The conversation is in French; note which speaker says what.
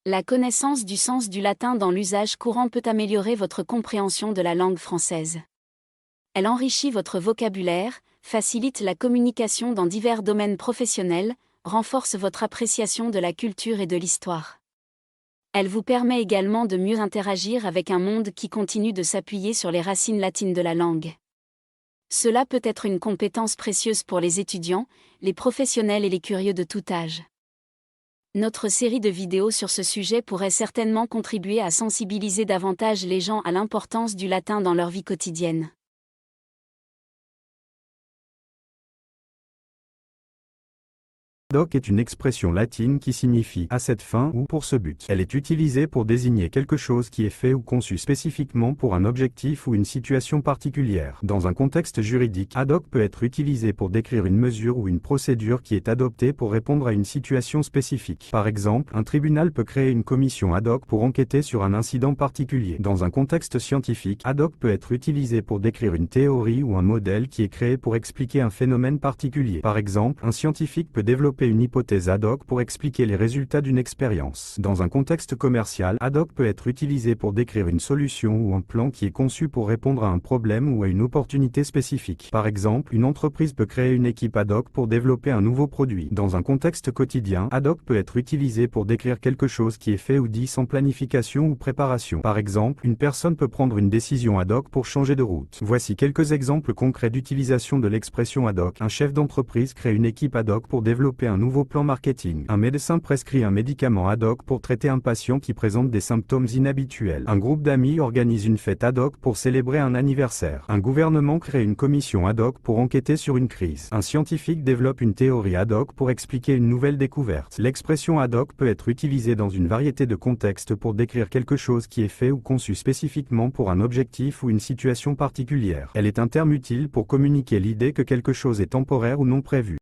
Speaker 1: La connaissance du sens du latin dans l'usage courant peut améliorer votre compréhension de la langue française. Elle enrichit votre vocabulaire, facilite la communication dans divers domaines professionnels, renforce votre appréciation de la culture et de l'histoire. Elle vous permet également de mieux interagir avec un monde qui continue de s'appuyer sur les racines latines de la langue. Cela peut être une compétence précieuse pour les étudiants, les professionnels et les curieux de tout âge. Notre série de vidéos sur ce sujet pourrait certainement contribuer à sensibiliser davantage les gens à l'importance du latin dans leur vie quotidienne.
Speaker 2: Ad hoc est une expression latine qui signifie « à cette fin » ou « pour ce but ». Elle est utilisée pour désigner quelque chose qui est fait ou conçu spécifiquement pour un objectif ou une situation particulière. Dans un contexte juridique, ad hoc peut être utilisé pour décrire une mesure ou une procédure qui est adoptée pour répondre à une situation spécifique. Par exemple, un tribunal peut créer une commission ad hoc pour enquêter sur un incident particulier. Dans un contexte scientifique, ad hoc peut être utilisé pour décrire une théorie ou un modèle qui est créé pour expliquer un phénomène particulier. Par exemple, un scientifique peut développer une hypothèse ad hoc pour expliquer les résultats d'une expérience. Dans un contexte commercial, ad hoc peut être utilisé pour décrire une solution ou un plan qui est conçu pour répondre à un problème ou à une opportunité spécifique. Par exemple, une entreprise peut créer une équipe ad hoc pour développer un nouveau produit. Dans un contexte quotidien, ad hoc peut être utilisé pour décrire quelque chose qui est fait ou dit sans planification ou préparation. Par exemple, une personne peut prendre une décision ad hoc pour changer de route. Voici quelques exemples concrets d'utilisation de l'expression ad hoc. Un chef d'entreprise crée une équipe ad hoc pour développer un nouveau plan marketing. Un médecin prescrit un médicament ad hoc pour traiter un patient qui présente des symptômes inhabituels. Un groupe d'amis organise une fête ad hoc pour célébrer un anniversaire. Un gouvernement crée une commission ad hoc pour enquêter sur une crise. Un scientifique développe une théorie ad hoc pour expliquer une nouvelle découverte. L'expression ad hoc peut être utilisée dans une variété de contextes pour décrire quelque chose qui est fait ou conçu spécifiquement pour un objectif ou une situation particulière. Elle est un terme utile pour communiquer l'idée que quelque chose est temporaire ou non prévu.